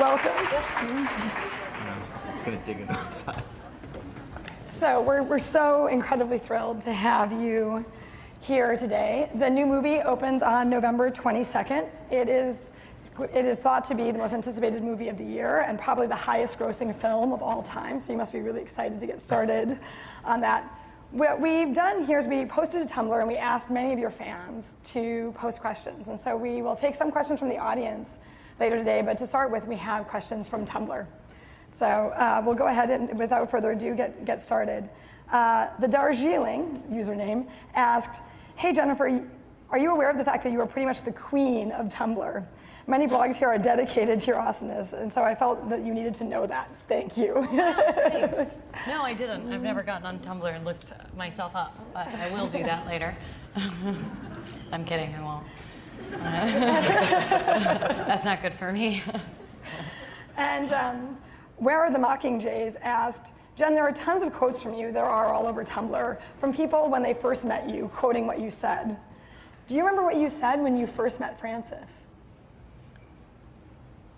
Welcome. It's going to dig into the side. So we're so incredibly thrilled to have you here today. The new movie opens on November 22nd. It is thought to be the most anticipated movie of the year and probably the highest grossing film of all time, so you must be really excited to get started on that. What we've done here is we posted a Tumblr and we asked many of your fans to post questions. And so we will take some questions from the audience later today, but to start with, we have questions from Tumblr. So we'll go ahead and, without further ado, get started. The Darjeeling username asked, "Hey Jennifer, are you aware of the fact that you are pretty much the queen of Tumblr? Many blogs here are dedicated to your awesomeness, and so I felt that you needed to know that. Thank you." Thanks. No, I didn't. I've never gotten on Tumblr and looked myself up, but I will do that later. I'm kidding, I won't. That's not good for me. And Where Are the Mockingjays asked, "Jen, there are tons of quotes from you that are all over Tumblr from people when they first met you, quoting what you said. Do you remember what you said when you first met Frances?"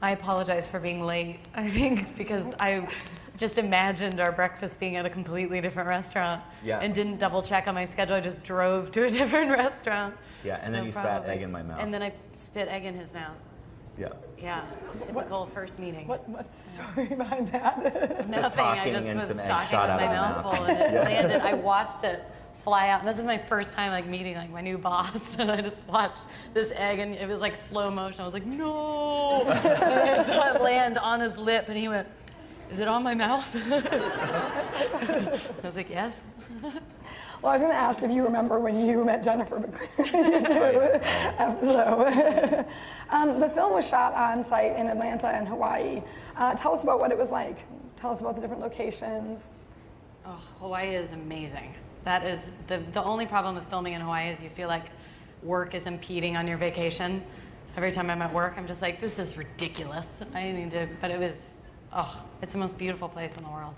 I apologize for being late, I think, because I just imagined our breakfast being at a completely different restaurant and didn't double check on my schedule. I just drove to a different restaurant. Yeah, and then you spat egg in my mouth. And then I spit egg in his mouth. Yeah. Yeah, typical first meeting. What's the story behind that? Nothing, I just was talking with my mouth full and it landed. I watched it fly out. And this is my first time like meeting like my new boss, and I just watched this egg, and it was like slow motion. I was like, no! And I saw it land on his lip, and he went, "Is it on my mouth?" I was like, "Yes." Well, I was going to ask if you remember when you met Jennifer, but you do. So, the film was shot on site in Atlanta and Hawaii. Tell us about what it was like. Tell us about the different locations. Oh, Hawaii is amazing. That is the only problem with filming in Hawaii is you feel like work is impeding on your vacation. Every time I'm at work, I'm just like, this is ridiculous. I need to, but it was, it's the most beautiful place in the world.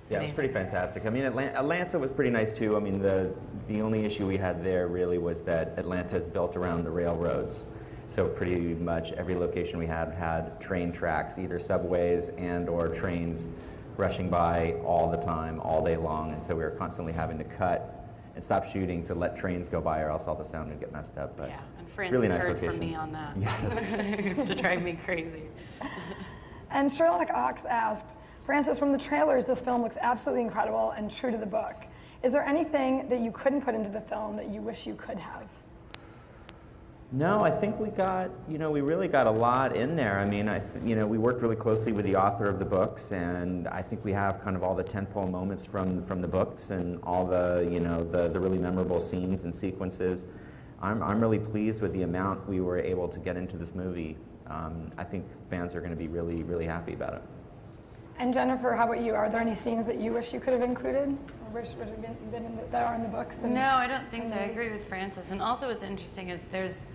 Yeah, it was pretty fantastic. I mean, Atlanta was pretty nice too. I mean, the only issue we had there really was that Atlanta is built around the railroads. So pretty much every location we had train tracks, either subways and or trains rushing by all the time, all day long, and so we were constantly having to cut and stop shooting to let trains go by, or else all the sound would get messed up. But yeah, and Frances really nice heard locations. from me on that. Yes. It used to drive me crazy. And Sherlock Ox asked, "Frances, from the trailers, this film looks absolutely incredible and true to the book. Is there anything that you couldn't put into the film that you wish you could have?" No, I think we got, we really got a lot in there. I mean, we worked really closely with the author of the books, and I think we have kind of all the tentpole moments from the books and all the, the really memorable scenes and sequences. I'm really pleased with the amount we were able to get into this movie. I think fans are going to be really, really happy about it. And Jennifer, how about you? Are there any scenes that you wish you could have included, or wish would have been that are in the books? No, I don't think so. I agree with Frances. And also, what's interesting is there's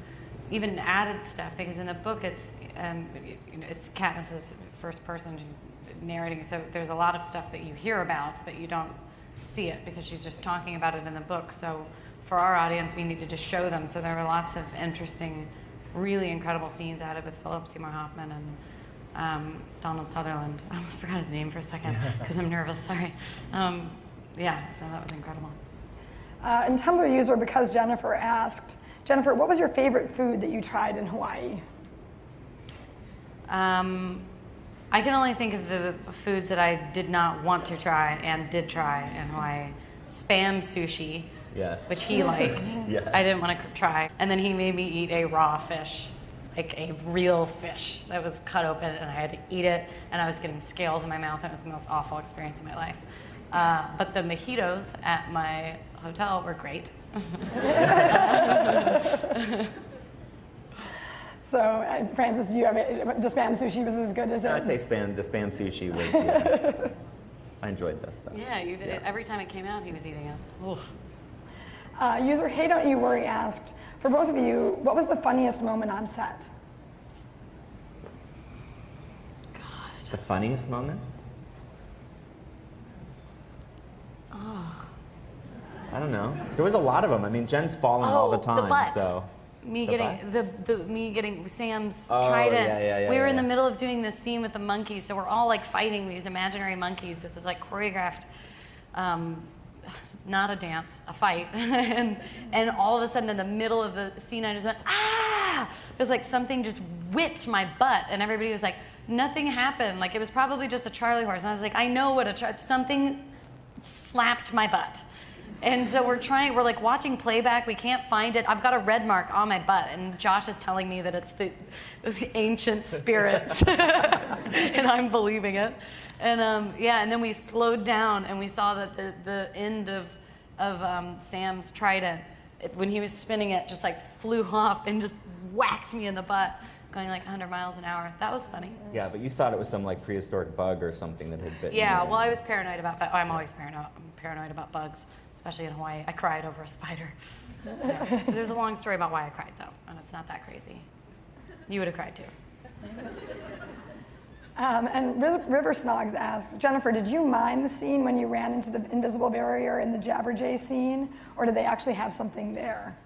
even added stuff, because in the book it's Katniss's first person. She's narrating, so there's a lot of stuff that you hear about, but you don't see it because she's just talking about it in the book. So for our audience, we needed to show them. So there were lots of interesting, really incredible scenes added with Philip Seymour Hoffman and Donald Sutherland. I almost forgot his name for a second because I'm nervous, sorry. Yeah, so that was incredible. And Tumblr user Because Jennifer asked, "Jennifer, what was your favorite food that you tried in Hawaii?" I can only think of the foods that I did not want to try and did try in Hawaii. Spam sushi, yes, which he liked. Yes. I didn't want to try. And then he made me eat a raw fish, like a real fish that was cut open, and I had to eat it, and I was getting scales in my mouth. It was the most awful experience of my life. But the mojitos at my hotel were great. So, Frances, do you have the spam sushi was as good as it? I'd say the spam sushi was, yeah. I enjoyed that stuff. Yeah, you did. Every time it came out, he was eating it. Oof. User Hey Don't You Worry asked, for both of you, what was the funniest moment on set? God. The funniest moment? Oh. I don't know. There was a lot of them. I mean, Jen's falling all the time, butt. so. me The getting me getting Sam's Oh, trident. yeah, We were in yeah. the middle of doing this scene with the monkeys, so we're all like fighting these imaginary monkeys with this like choreographed, not a dance, a fight, and all of a sudden in the middle of the scene, I just went ah! It was like something just whipped my butt, and everybody was like, nothing happened. Like it was probably just a Charlie horse, and I was like, I know what something slapped my butt. And so we're like watching playback. We can't find it. I've got a red mark on my butt, and Josh is telling me that it's the ancient spirits, and I'm believing it. And yeah, and then we slowed down, and we saw that the end of Sam's trident, when he was spinning it, just like flew off and just whacked me in the butt, going like 100 miles an hour. That was funny. Yeah, but you thought it was some like prehistoric bug or something that had bitten Yeah, you. well, I was paranoid about. I'm always paranoid. I'm paranoid about bugs, especially in Hawaii. I cried over a spider. Yeah. There's a long story about why I cried, though, and it's not that crazy. You would have cried too. And River Snogs asks, Jennifer, did you mime the scene when you ran into the invisible barrier in the Jabberjay scene, or did they actually have something there?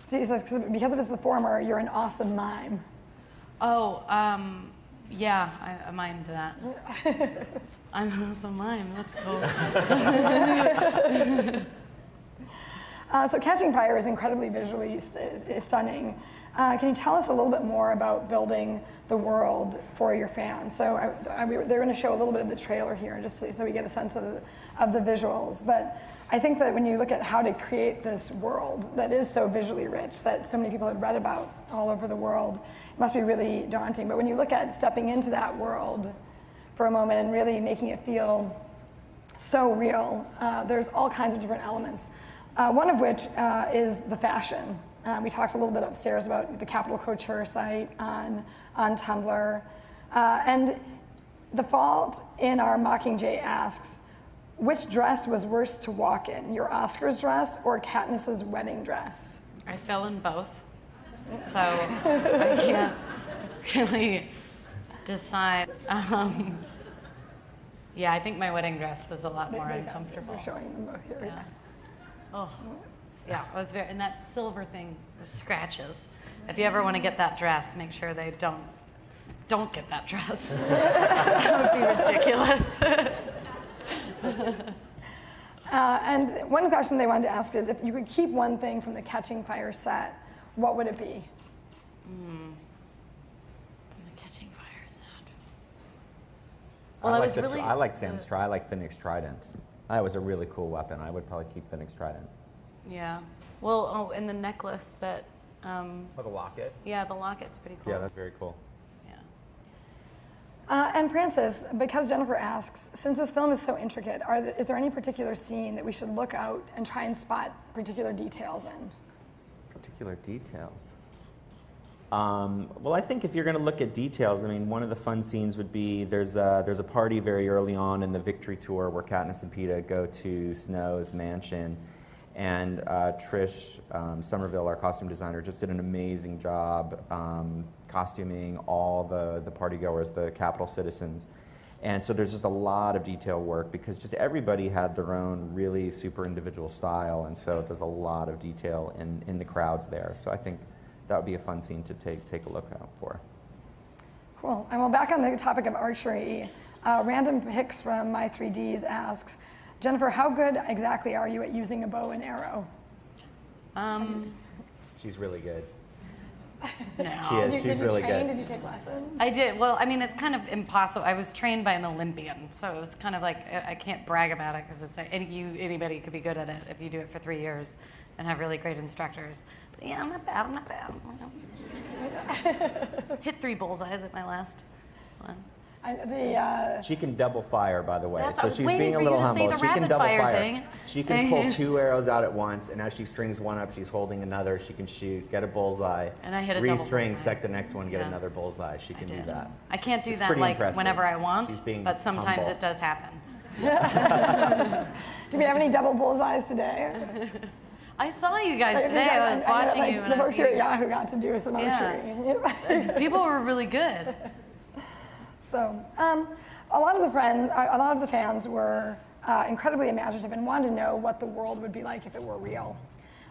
So he says, because if it's the former, you're an awesome mime. Oh, yeah, I mimed that. I'm an awesome mime. That's cool. So Catching Fire is incredibly visually stunning. Can you tell us a little bit more about building the world for your fans? So they're going to show a little bit of the trailer here, just so we get a sense of the visuals. But I think that when you look at how to create this world that is so visually rich, that so many people had read about all over the world, it must be really daunting. But when you look at stepping into that world for a moment and really making it feel so real, there's all kinds of different elements. One of which is the fashion. We talked a little bit upstairs about the Capital Couture site on Tumblr. And the Fault in our Mockingjay asks, which dress was worse to walk in, your Oscars dress or Katniss's wedding dress? I fell in both, so I can't really decide. Yeah, I think my wedding dress was a lot more uncomfortable. We're showing them both here. Yeah. Oh, yeah, I was very, and that silver thing, the scratches. If you ever want to get that dress, make sure they don't get that dress. That would be ridiculous. And one question they wanted to ask is, if you could keep one thing from the Catching Fire set, what would it be? From the Catching Fire set. Well, I was really. I like Sam's trident. I like Finnick's trident. That was a really cool weapon. I would probably keep Finnick's trident. Yeah. Well, oh, and the necklace that. Oh, the locket? Yeah, the locket's pretty cool. Yeah, that's very cool. Yeah. And Francis, because Jennifer asks, since this film is so intricate, is there any particular scene that we should look out and try and spot particular details in? Particular details? Well, I think if you're going to look at details, I mean, one of the fun scenes would be there's a party very early on in the Victory Tour where Katniss and Peeta go to Snow's mansion, and Trish Somerville, our costume designer, just did an amazing job costuming all the partygoers, the Capitol citizens. And so there's just a lot of detail work because just everybody had their own really super individual style, and so there's a lot of detail in the crowds there. So I think that would be a fun scene to take a look out for. Cool. And well, back on the topic of archery, Random Picks from My3Ds asks, Jennifer, how good exactly are you at using a bow and arrow? She's really good. No. She is. She's really Did you train? good. Did you take lessons? I did. Well, I mean, it's kind of impossible. I was trained by an Olympian, so it was kind of like I can't brag about it because it's like anybody could be good at it if you do it for 3 years and have really great instructors. But yeah, I'm not bad. I'm not bad. Hit 3 bullseyes at my last one. She can double fire, by the way. That's- I So was she's waiting being a for you little to say humble. the She can rapid double fire fire. thing. She can pull 2 arrows out at once, and as she strings one up, she's holding another. She can shoot, get a bullseye, And I hit a double restring, bullseye. set the next one, get Yeah. another bullseye. She can do did. that. I can't do It's that pretty like impressive. whenever I want, She's being but sometimes humble. it does happen. Do we have any double bullseyes today? I saw you guys today. I was watching you. The folks here at Yahoo got to do some archery. Yeah. People were really good. So, a lot of the fans were incredibly imaginative and wanted to know what the world would be like if it were real.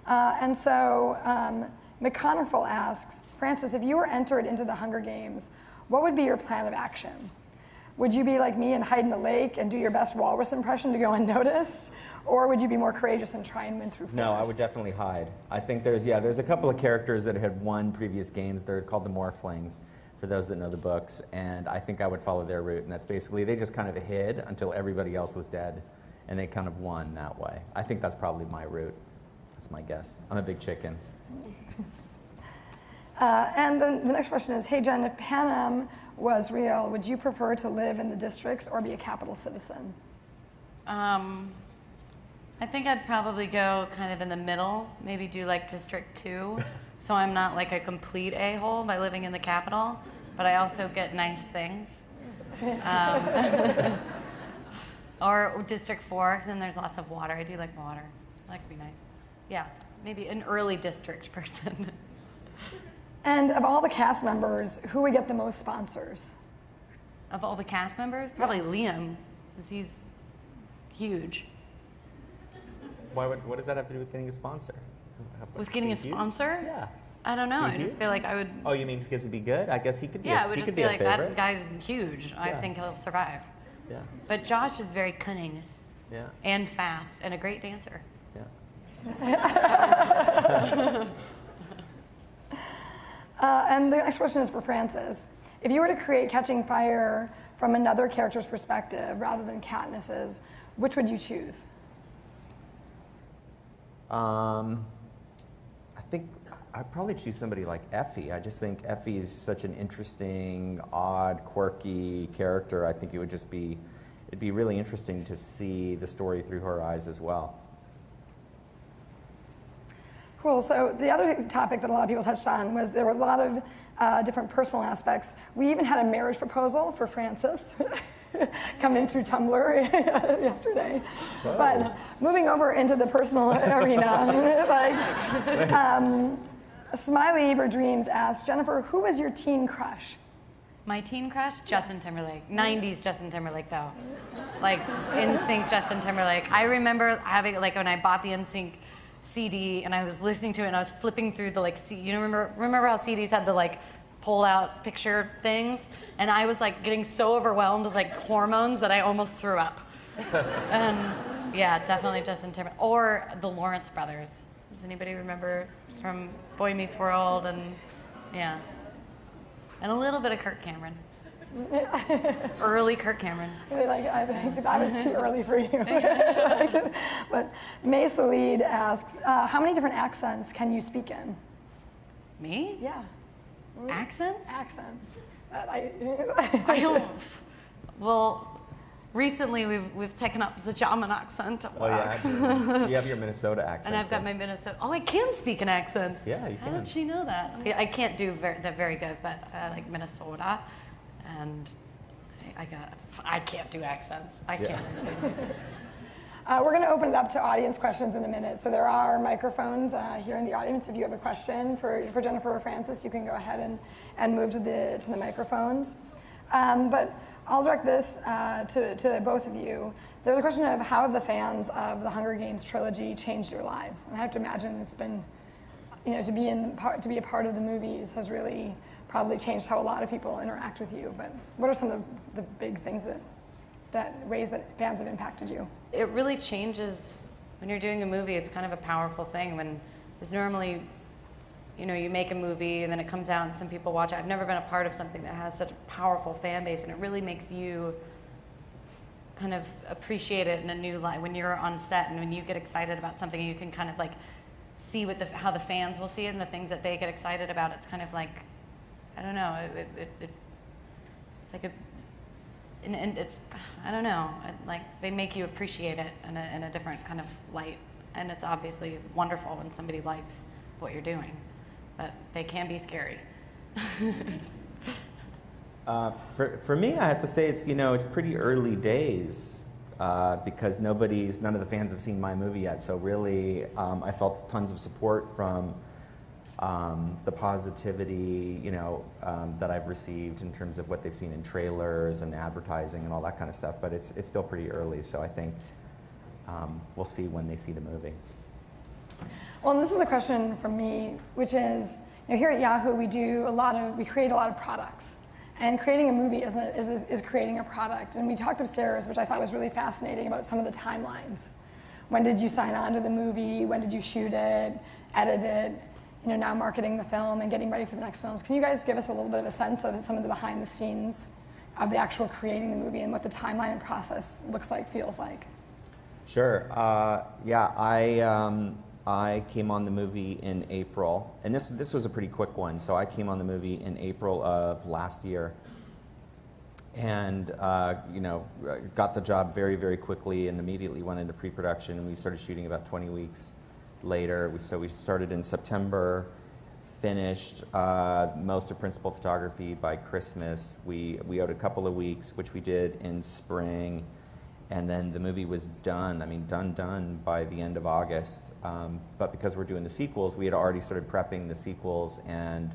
And so, McConnerful asks, Frances, if you were entered into the Hunger Games, what would be your plan of action? Would you be like me and hide in the lake and do your best walrus impression to go unnoticed? Or would you be more courageous and try and win through force? No, I would definitely hide. I think there's a couple of characters that had won previous games. They're called the Morphlings, for those that know the books, and I think I would follow their route, and that's basically, they just kind of hid until everybody else was dead, and they kind of won that way. I think that's probably my route. That's my guess. I'm a big chicken. And then the next question is, hey Jen, if Panem was real, would you prefer to live in the districts or be a capital citizen? I think I'd probably go kind of in the middle, maybe do like District 2, so I'm not like a complete a-hole by living in the capital, but I also get nice things. Or District 4, because then there's lots of water. I do like water, so that could be nice. Yeah, maybe an early district person. And of all the cast members, who would get the most sponsors? Of all the cast members, probably Liam, because he's huge. What does that have to do with getting a sponsor? With getting a sponsor? Yeah. I don't know. I Huge? just feel like I would. Oh, you mean because he'd be good? I guess he could be. Yeah, a, it would he just could be a like favorite. that guy's huge. I Yeah. think he'll survive. Yeah. But Josh is very cunning Yeah. and fast and a great dancer. Yeah. And the next question is for Frances. If you were to create Catching Fire from another character's perspective rather than Katniss's, which would you choose? I think I'd probably choose somebody like Effie. I just think Effie is such an interesting, odd, quirky character. I think it'd be really interesting to see the story through her eyes as well. Cool. So the other topic that a lot of people touched on was there were a lot of different personal aspects. We even had a marriage proposal for Frances come in through Tumblr yesterday. Whoa. But moving over into the personal arena, Smiley Eber Dreams asked, Jennifer, who was your teen crush? My teen crush, Justin Timberlake. 90s Justin Timberlake, though. Like, NSYNC Justin Timberlake. I remember having, like, when I bought the NSYNC CD and I was listening to it and I was flipping through the, like, you know, remember how CDs had the, like, pull-out picture things? And I was, like, getting so overwhelmed with, like, hormones that I almost threw up. And, yeah, definitely Justin Timberlake. Or the Lawrence brothers. Does anybody remember from Boy Meets World? And, yeah. And a little bit of Kirk Cameron. Early Kirk Cameron. I think that was too early for you. But May Salid asks, how many different accents can you speak in? Me? Yeah. Accents? Accents. I don't. Well, recently we've taken up the German accent. Oh yeah, you have your Minnesota accent. And I've got my Minnesota. Oh, I can speak in accents. Yeah, you How can. did she know that? I can't do that very good, but like Minnesota, and I can't do accents. I can't. We're going to open it up to audience questions in a minute. So there are microphones here in the audience. If you have a question for Jennifer or Frances, you can go ahead and move to the microphones. But I'll direct this to both of you. There's a question of how have the fans of the Hunger Games trilogy changed your lives? And I have to imagine it's been, to be a part of the movies has really probably changed how a lot of people interact with you. But what are some of the big things that ways that fans have impacted you? It really changes when you're doing a movie. It's kind of a powerful thing when there's normally, you make a movie and then it comes out and some people watch it. I've never been a part of something that has such a powerful fan base, and it really makes you kind of appreciate it in a new light. When you're on set and when you get excited about something, you can kind of like see how the fans will see it and the things that they get excited about. It's kind of like, I don't know, it's like and it's, I don't know, like they make you appreciate it in a different kind of light. And it's obviously wonderful when somebody likes what you're doing, but they can be scary. For me, I have to say it's pretty early days because none of the fans have seen my movie yet. So really, I felt tons of support from the positivity, that I've received in terms of what they've seen in trailers and advertising and all that kind of stuff. But it's still pretty early, so I think we'll see when they see the movie. Well, and this is a question from me, which is, here at Yahoo, we create a lot of products. And creating a movie is creating a product. And we talked upstairs, which I thought was really fascinating, about some of the timelines. When did you sign on to the movie? When did you shoot it, edit it? Now marketing the film and getting ready for the next films. Can you guys give us a little bit of a sense of some of the behind the scenes of the actual creating the movie and what the timeline and process looks like, feels like? Sure. Yeah, I came on the movie in April, and this was a pretty quick one. So I came on the movie in April of last year, and got the job very, very quickly, and immediately went into pre-production. And we started shooting about 20 weeks later. So we started in September, finished most of principal photography by Christmas. We owed a couple of weeks, which we did in spring. And then the movie was done, done by the end of August. But because we're doing the sequels, we had already started prepping the sequels, and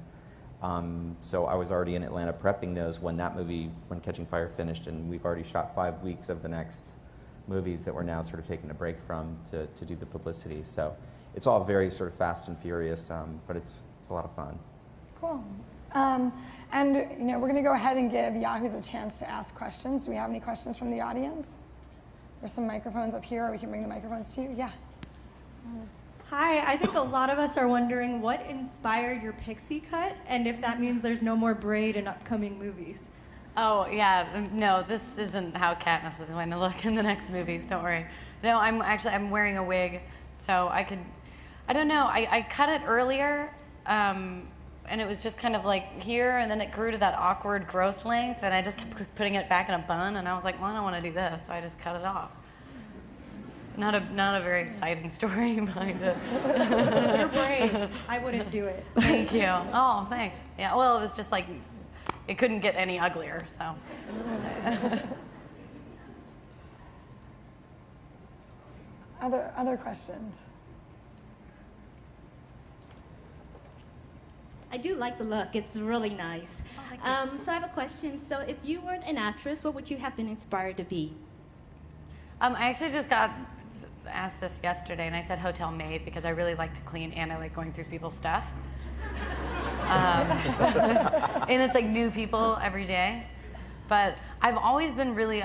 so I was already in Atlanta prepping those when when Catching Fire finished, and we've already shot 5 weeks of the next movies that we're now sort of taking a break from to do the publicity. So it's all very sort of fast and furious, but it's a lot of fun. Cool. And we're going to go ahead and give Yahoos a chance to ask questions. Do we have any questions from the audience? There's some microphones up here, or we can bring the microphones to you. Yeah. Hi, I think a lot of us are wondering what inspired your pixie cut, and if that means there's no more braid in upcoming movies. Oh, no, this isn't how Katniss is going to look in the next movies, don't worry. No, I'm wearing a wig, so I don't know, I cut it earlier, and it was just kind of like here, and then it grew to that awkward, gross length, and I just kept putting it back in a bun, and I was like, well, I don't want to do this, so I just cut it off. Not a very exciting story behind it. You're brave. I wouldn't do it. Thank you. Oh, thanks. Yeah, well, it was just like, it couldn't get any uglier, so. Other questions? I do like the look. It's really nice. Oh, so I have a question. So if you weren't an actress, what would you have been inspired to be? I actually just got asked this yesterday, and I said hotel maid because I really like to clean and I like going through people's stuff. And it's like new people every day. But I've always been really,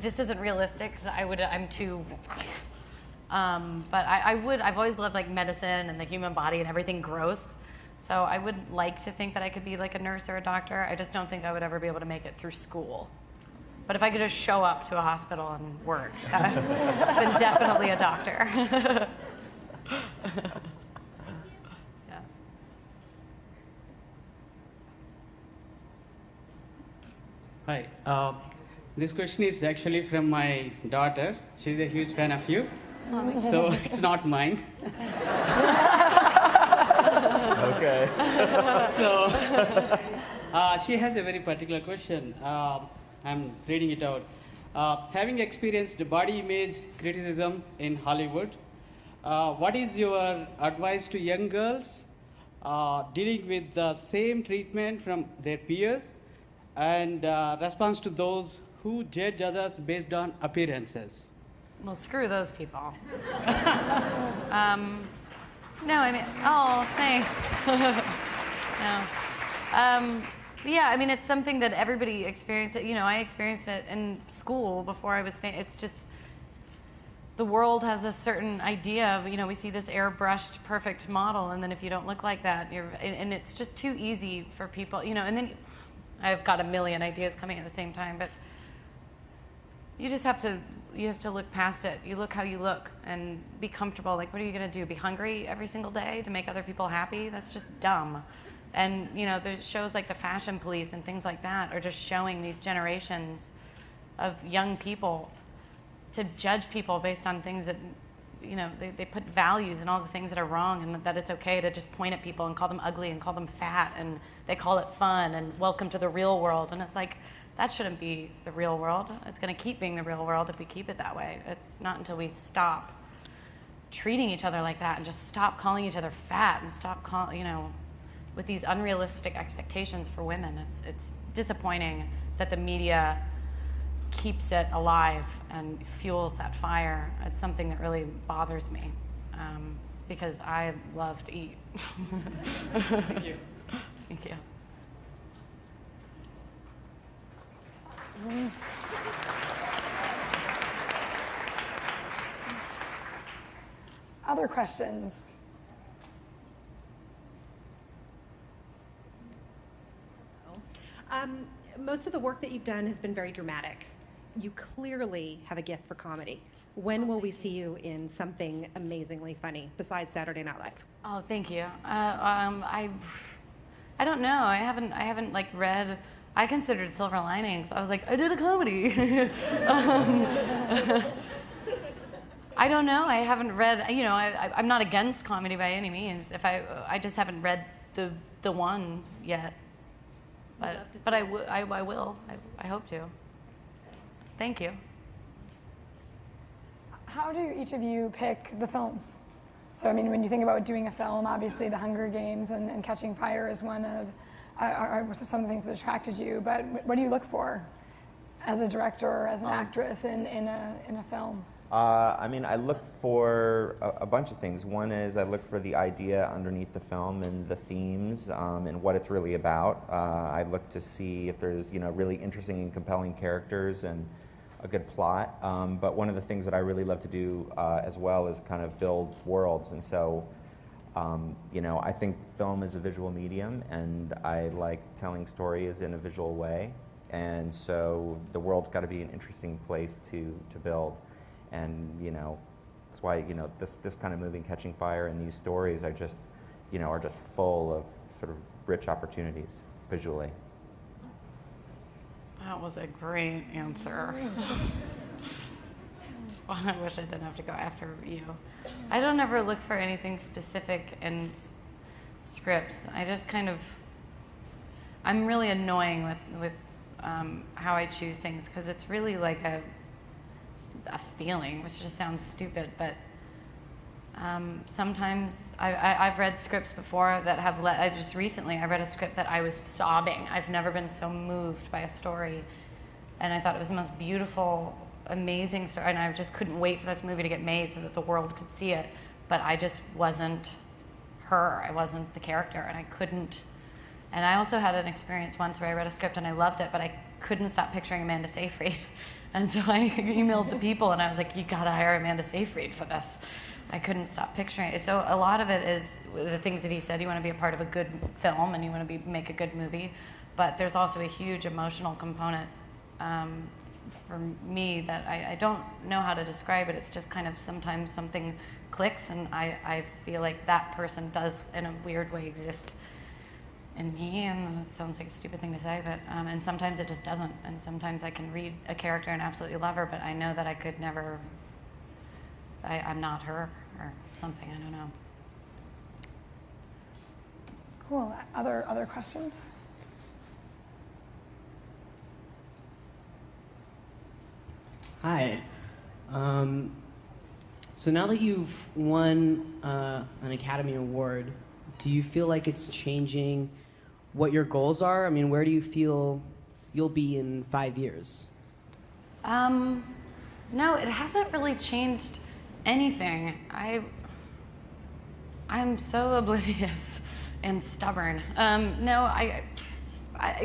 this isn't realistic because I'm too, but I've always loved like medicine and the human body and everything gross. So I would like to think that I could be like a nurse or a doctor. I just don't think I would ever be able to make it through school. But if I could just show up to a hospital and work, then definitely a doctor. Yeah. Hi. This question is actually from my daughter. She's a huge fan of you. So it's not mine. Okay. So she has a very particular question. I'm reading it out. Having experienced body image criticism in Hollywood, what is your advice to young girls dealing with the same treatment from their peers and response to those who judge others based on appearances? Well, screw those people. No, I mean, oh, thanks. No. Yeah, I mean, it's something that everybody experiences. I experienced it in school before I was famous. It's just, the world has a certain idea of, we see this airbrushed perfect model, and then if you don't look like that, and it's just too easy for people, and then I've got a million ideas coming at the same time, but you just have to look past it. You look how you look and be comfortable. Like, what are you going to do? Be hungry every single day to make other people happy? That's just dumb. And, there's shows like The Fashion Police and things like that are just showing these generations of young people to judge people based on things that, they put values in all the things that are wrong, and that it's okay to just point at people and call them ugly and call them fat, and they call it fun and welcome to the real world. And it's like, that shouldn't be the real world. It's going to keep being the real world if we keep it that way. It's not until we stop treating each other like that and just stop calling each other fat and stop with these unrealistic expectations for women. It's disappointing that the media keeps it alive and fuels that fire. It's something that really bothers me. because I love to eat. Thank you. Thank you. Other questions? Most of the work that you've done has been very dramatic. You clearly have a gift for comedy. When will we see you in something amazingly funny besides Saturday Night Live? Oh, thank you. I don't know. I haven't like read. I considered Silver Linings. I was like, I did a comedy. I don't know. I haven't read. You know, I'm not against comedy by any means. I just haven't read the one yet. But I will. I hope to. Thank you. How do each of you pick the films? So, I mean, when you think about doing a film, obviously The Hunger Games and Catching Fire is one of are some of the things that attracted you. But what do you look for as a director or as an actress in a film? I mean, I look for a bunch of things. One is I look for the idea underneath the film and the themes and what it's really about. I look to see if there's, you know, really interesting and compelling characters and a good plot. But one of the things that I really love to do as well is kind of build worlds. And so, you know, I think film is a visual medium, and I like telling stories in a visual way. And so the world's got to be an interesting place to build. And, you know, that's why, you know, this kind of movie, Catching Fire, and these stories are just, you know, are just full of sort of rich opportunities visually. That was a great answer. Well, I wish I didn't have to go after you. I don't ever look for anything specific in scripts. I just kind of, I'm really annoying with how I choose things, because it's really like a feeling, which just sounds stupid, but sometimes I've read scripts before that have just recently I read a script that I was sobbing. I've never been so moved by a story, and I thought it was the most beautiful, amazing story, and I just couldn't wait for this movie to get made so that the world could see it, but I just wasn't her. I wasn't the character, and I couldn't. And I also had an experience once where I read a script and I loved it, but I couldn't stop picturing Amanda Seyfried. And so I emailed the people and I was like, you gotta hire Amanda Seyfried for this. I couldn't stop picturing it. So a lot of it is the things that he said. You want to be a part of a good film and you want to make a good movie. But there's also a huge emotional component for me that I don't know how to describe it. It's just kind of sometimes something clicks and I feel like that person does in a weird way exist in me, and it sounds like a stupid thing to say, but and sometimes it just doesn't, and sometimes I can read a character and absolutely love her, but I know that I could never, I'm not her or something, I don't know. Cool. Other questions? Hi. So now that you've won an Academy Award, do you feel like it's changing what your goals are? I mean, where do you feel you'll be in 5 years? No, it hasn't really changed anything. I'm so oblivious and stubborn. No, I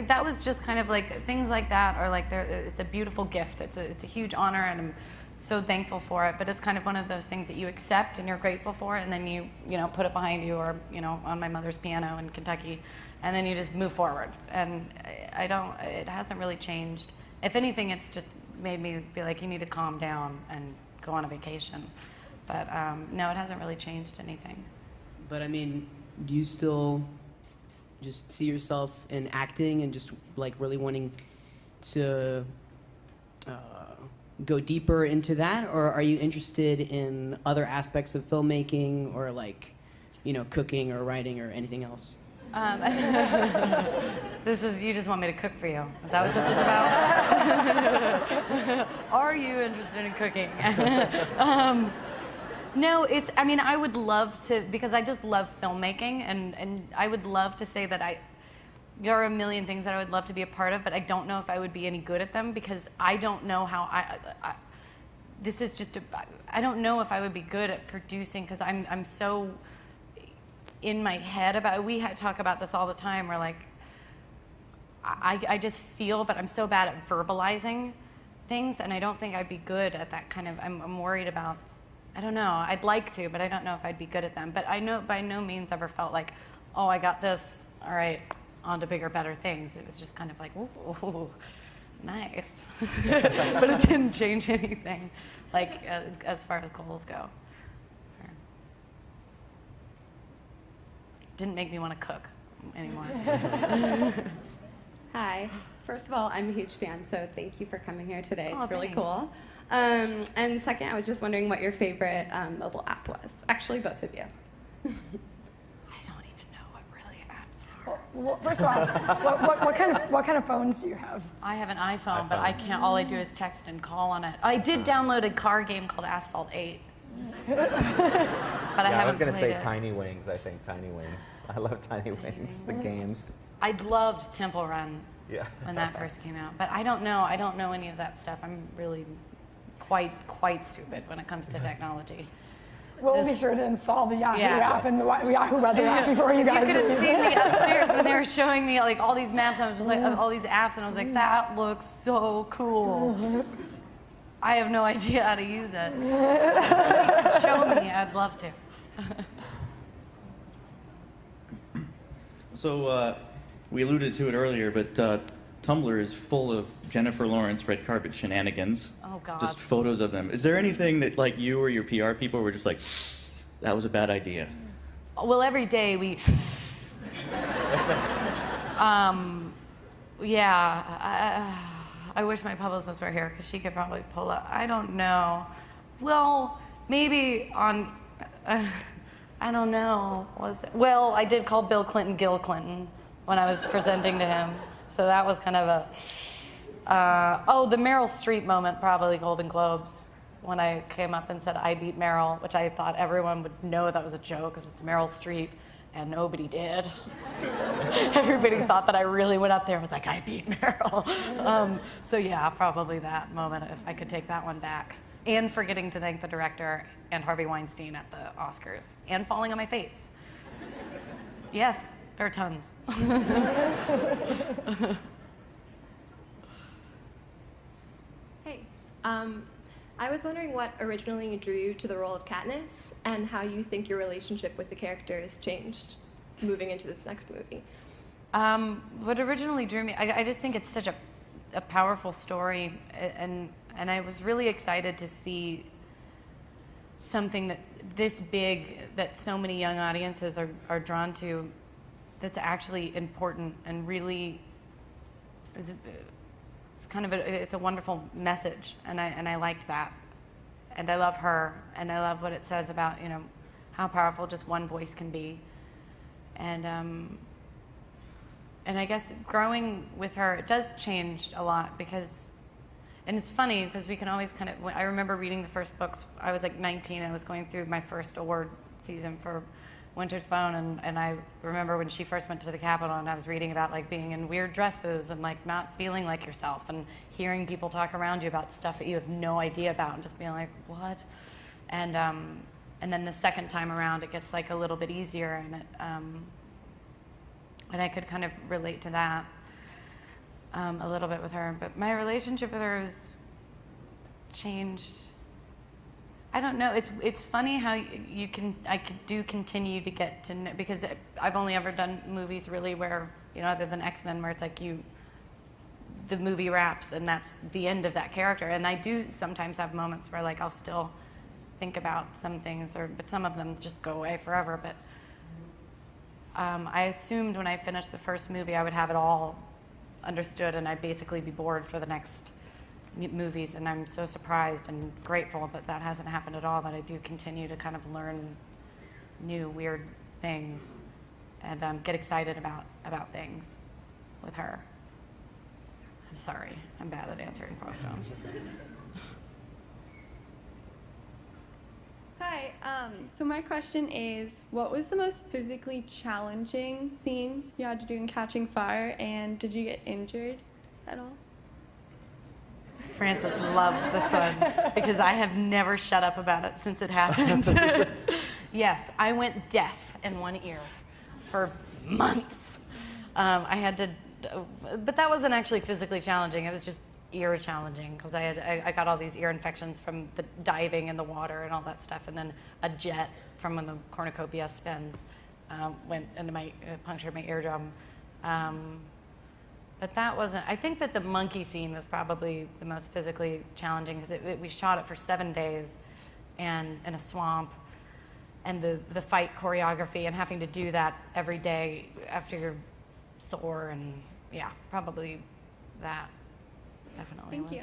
that was just kind of like things like that are like it's a beautiful gift. It's a huge honor, and I'm so thankful for it. But it's kind of one of those things that you accept and you're grateful for, and then you know put it behind you, or you know on my mother's piano in Kentucky, and then you just move forward. And I don't. It hasn't really changed. If anything, it's just made me be like, you need to calm down and go on a vacation. But no, it hasn't really changed anything. But I mean, do you still just see yourself in acting and just like really wanting to go deeper into that, or are you interested in other aspects of filmmaking, or like, you know, cooking or writing or anything else? This is, you just want me to cook for you. Is that what this is about? Are you interested in cooking? No, it's, I mean, I would love to, because I just love filmmaking, and I would love to say that there are a million things that I would love to be a part of, but I don't know if I would be any good at them, because I don't know how this is just I don't know if I would be good at producing because I'm so in my head about it. We talk about this all the time. We're like, I just feel, but I'm so bad at verbalizing things, and I don't think I'd be good at that kind of. I'm worried about. I don't know. I'd like to, but I don't know if I'd be good at them. But I know by no means ever felt like, oh, I got this. All right, on to bigger, better things. It was just kind of like, ooh, nice. But it didn't change anything, like as far as goals go. Didn't make me want to cook anymore. Hi. First of all, I'm a huge fan, so thank you for coming here today. Oh, it's really thanks. cool. And second, I was just wondering what your favorite mobile app was. Actually, both of you. I don't even know what really apps are. Well, first of all, what kind of phones do you have? I have an iPhone, but I can't. All I do is text and call on it. I did download a car game called Asphalt 8. But I haven't was gonna played say it. Tiny Wings. I think Tiny Wings. I love Tiny Wings. The games. I loved Temple Run Yeah. when that first came out, but I don't know any of that stuff. I'm really quite stupid when it comes to technology. We'll be This- sure to install the Yahoo Yeah. app and the Yahoo Weather app before you guys You could have leave. seen me upstairs when they were showing me like all these maps. I was just like all these apps, and I was like, that looks so cool. I have no idea how to use it. Show me. I'd love to. So we alluded to it earlier, but Tumblr is full of Jennifer Lawrence red carpet shenanigans. Oh God. Just photos of them. Is there anything that like you or your PR people were just like, that was a bad idea? Well, every day we. Yeah. I wish my publicist were here because she could probably pull up. I don't know. Well, maybe on. I don't know. Was it? Well, I did call Bill Clinton Gil Clinton when I was presenting to him, so that was kind of a. The Meryl Streep moment, probably Golden Globes, when I came up and said I beat Meryl, which I thought everyone would know that was a joke because it's Meryl Streep, and nobody did. Everybody thought that I really went up there and was like, I beat Meryl. So yeah, probably that moment, if I could take that one back. And forgetting to thank the director and Harvey Weinstein at the Oscars. And falling on my face. Yes, there are tons. Hey, I was wondering what originally drew you to the role of Katniss and how you think your relationship with the character has changed moving into this next movie. What originally drew me, I just think it's such a powerful story, and I was really excited to see something that this big, that so many young audiences are drawn to, that's actually important and really is it's kind of it's a wonderful message, and I like that, and I love her, and I love what it says about how powerful just one voice can be, and I guess growing with her, it does change a lot because, and it's funny because we can always kind of, I remember reading the first books, I was like 19, and I was going through my first award season for Winter's Bone, and I remember when she first went to the Capitol, and I was reading about like being in weird dresses and like not feeling like yourself, and hearing people talk around you about stuff that you have no idea about, and just being like, what? And then the second time around, it gets like a little bit easier, and I could kind of relate to that a little bit with her. But my relationship with her has changed. I don't know. It's funny how I could continue to get to know, because I've only ever done movies really where, other than X-Men, where it's like the movie wraps and that's the end of that character. And I do sometimes have moments where like I'll still think about some things, but some of them just go away forever. But I assumed when I finished the first movie I would have it all understood and I'd basically be bored for the next movies, and I'm so surprised and grateful that hasn't happened at all, that I do continue to kind of learn new weird things and get excited about things with her. I'm sorry, I'm bad at answering questions. Hi, so my question is, what was the most physically challenging scene you had to do in Catching Fire, and did you get injured at all? Francis loves this one because I have never shut up about it since it happened. Yes, I went deaf in one ear for months. I had to, but that wasn't actually physically challenging. It was just ear challenging because I got all these ear infections from the diving in the water and all that stuff, and then a jet from when the cornucopia spins went into punctured my eardrum. But that wasn't, I think that the monkey scene was probably the most physically challenging because we shot it for 7 days and in a swamp, and the fight choreography and having to do that every day after you're sore, and yeah, probably that definitely Thank was. you.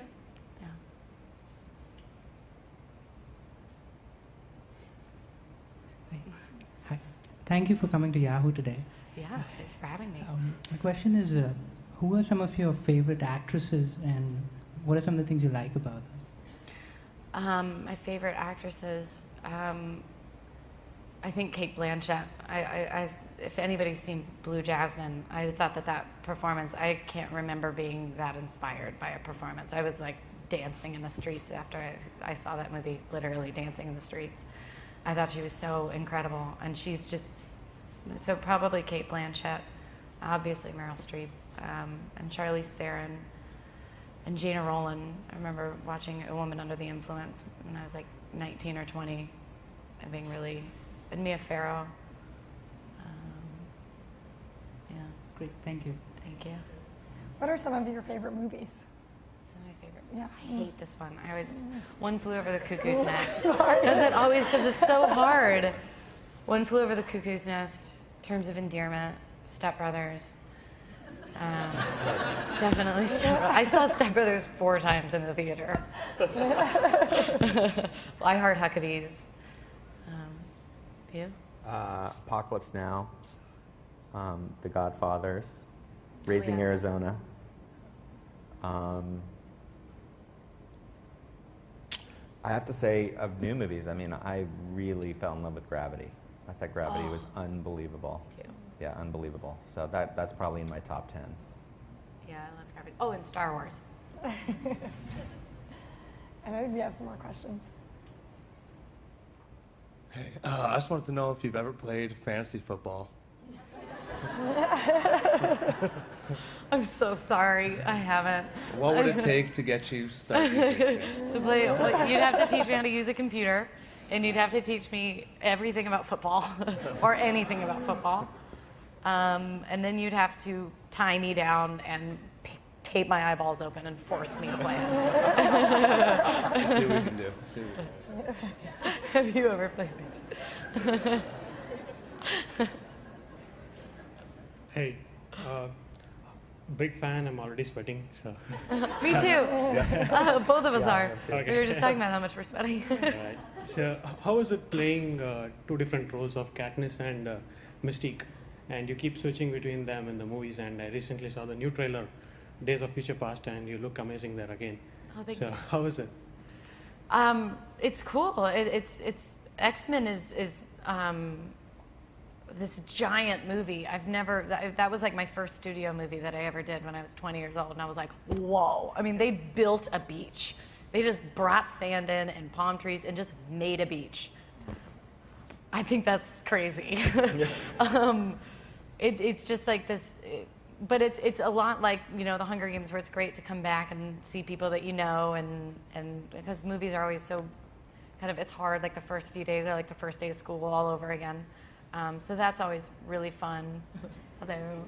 Yeah. Hi. Thank you for coming to Yahoo today. Yeah, thanks for having me. My question is, who are some of your favorite actresses, and what are some of the things you like about them? My favorite actresses, I think Cate Blanchett. If anybody's seen Blue Jasmine, I thought that performance, I can't remember being that inspired by a performance. I was like dancing in the streets after I saw that movie, literally dancing in the streets. I thought she was so incredible, and she's just, so probably Cate Blanchett, obviously Meryl Streep, and Charlize Theron, and Gina Rowland. I remember watching A Woman Under the Influence when I was like 19 or 20, and being really, and Mia Farrow. Yeah. Great, thank you. Thank you. What are some of your favorite movies? Some of my favorite. Yeah. I hate this one. I always, One Flew Over the Cuckoo's Nest. Because it's so hard. One Flew Over the Cuckoo's Nest, Terms of Endearment, Step Brothers. Definitely Step Brothers. I saw Step Brothers 4 times in the theater. I Heart Huckabees. You? Apocalypse Now, The Godfathers, Raising Arizona. I have to say, of new movies, I mean, I really fell in love with Gravity. I thought Gravity was unbelievable. Too. Yeah, unbelievable. So that's probably in my top 10. Yeah, I love Gravity. Oh, and Star Wars. And I think we have some more questions. Hey, I just wanted to know if you've ever played fantasy football. I'm so sorry, I haven't. What would it take to get you started? To play, well, you'd have to teach me how to use a computer, and you'd have to teach me everything about football, or anything about football. And then you'd have to tie me down and tape my eyeballs open and force me to play it. We'll see what we can do. See what we can do. Have you ever played it? Hey, big fan. I'm already sweating. So. Me too. Both of us are. Okay. We were just talking about how much we're sweating. Right. So, how is it playing 2 different roles of Katniss and Mystique, and you keep switching between them in the movies? And I recently saw the new trailer, Days of Future Past, and you look amazing there again. Oh, thank so, you. how is it? It's cool. It's X-Men is this giant movie. That was like my first studio movie that I ever did when I was 20 years old, and I was like, whoa. I mean, they built a beach. They just brought sand in and palm trees and just made a beach. I think that's crazy. It's just like this, but it's a lot like, you know, the Hunger Games, where it's great to come back and see people that you know, and because movies are always so kind of, it's hard, like the first few days are like the first day of school all over again. So that's always really fun. Hello.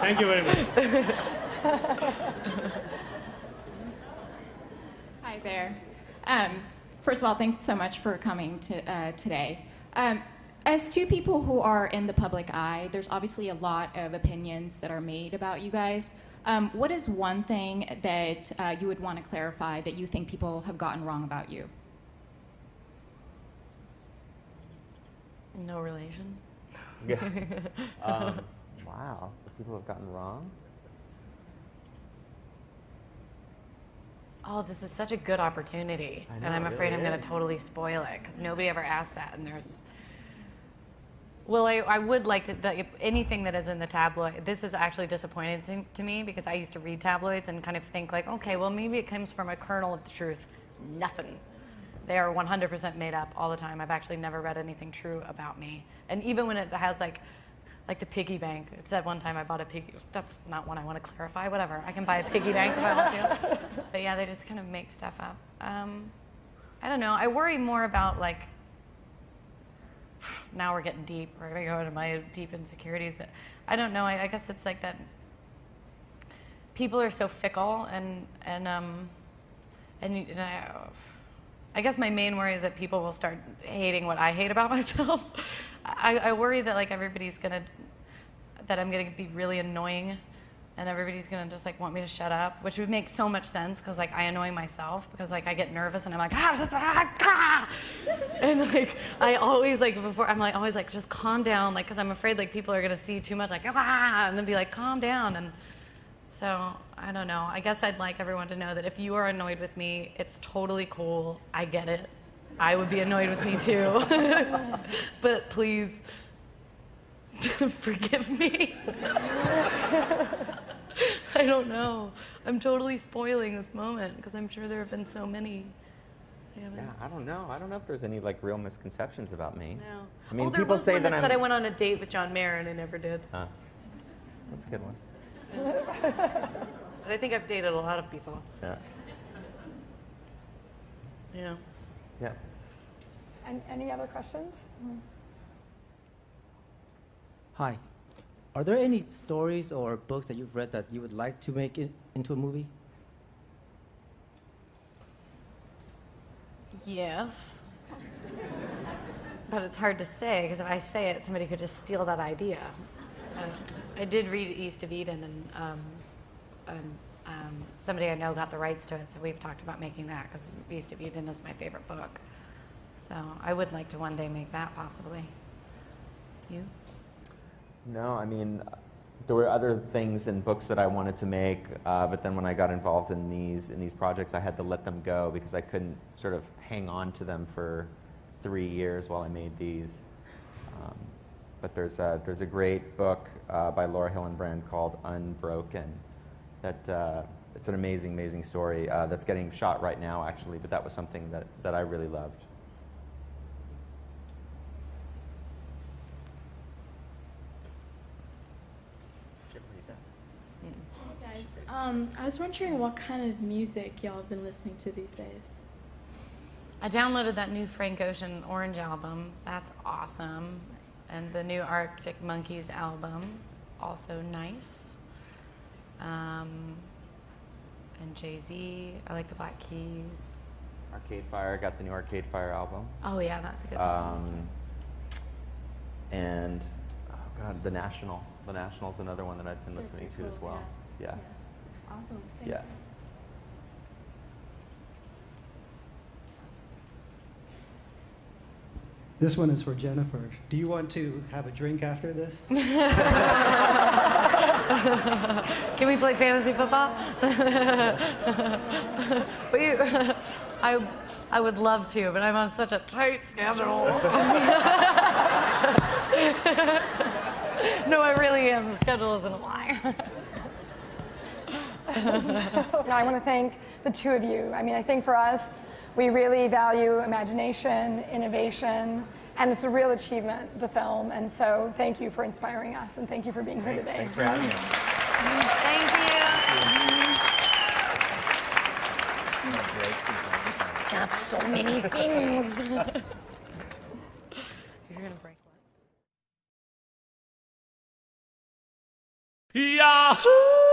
Thank you very much. Hi there. First of all, thanks so much for coming to today. As 2 people who are in the public eye, there's obviously a lot of opinions that are made about you guys. What is one thing that you would want to clarify that you think people have gotten wrong about you? No relation. Yeah. Wow. People have gotten wrong? Oh, this is such a good opportunity. I know, And I'm it afraid really I'm going is. to totally spoil it because nobody ever asked that. And there's. Well, I would like to, anything that is in the tabloid, this is actually disappointing to me because I used to read tabloids and kind of think like, okay, well maybe it comes from a kernel of the truth. Nothing. They are 100% made up all the time. I've actually never read anything true about me. And even when it has like the piggy bank, it said one time I bought a piggy, that's not one I want to clarify, whatever. I can buy a piggy bank if I want to. But yeah, they just kind of make stuff up. I don't know, I worry more about like, now we're getting deep. We're gonna go into my deep insecurities, but I don't know. I guess it's like that. People are so fickle, and I guess my main worry is that people will start hating what I hate about myself. I worry that like that I'm gonna be really annoying, and everybody's gonna just like want me to shut up, which would make so much sense because like I annoy myself because like I get nervous and I'm like and like I always like before I'm like always like just calm down like because I'm afraid like people are gonna see too much like and then be like calm down, and so I don't know. I guess I'd like everyone to know that if you are annoyed with me, it's totally cool. I get it. I would be annoyed with me too, but please forgive me. I don't know. I'm totally spoiling this moment because I'm sure there have been so many. Yeah, I don't know. I don't know if there's any like real misconceptions about me. No. I mean, there people was say one that that said I went on a date with John Mayer and I never did. That's a good one. But I think I've dated a lot of people. Yeah. Yeah. Yeah. And any other questions? Hi. Are there any stories or books that you've read that you would like to make it into a movie? Yes. But it's hard to say because if I say it, somebody could just steal that idea. I did read East of Eden, and somebody I know got the rights to it, so we've talked about making that because East of Eden is my favorite book. So I would like to one day make that possibly. You? No, I mean, there were other things in books that I wanted to make, but then when I got involved in these projects, I had to let them go because I couldn't sort of hang on to them for 3 years while I made these. But there's a great book by Laura Hillenbrand called Unbroken. That it's an amazing, amazing story that's getting shot right now, actually. But that was something that I really loved. Hey guys, I was wondering what kind of music y'all have been listening to these days. I downloaded that new Frank Ocean Orange album. That's awesome. And the new Arctic Monkeys album is also nice. And Jay-Z, I like the Black Keys. Arcade Fire, got the new Arcade Fire album. Oh yeah, that's a good one. And, oh God, The National. The National's another one that I've been listening to as well. Yeah. Awesome. Yeah. This one is for Jennifer. Do you want to have a drink after this? Can we play fantasy football? I would love to, but I'm on such a tight schedule. No, I really am. The schedule isn't a lie. I want to thank the two of you. I mean, I think for us, we really value imagination, innovation, and it's a real achievement, the film. And so thank you for inspiring us, and thank you for being here today. Thanks for having me. Thank you. Got so many things. You're gonna break one. Yahoo!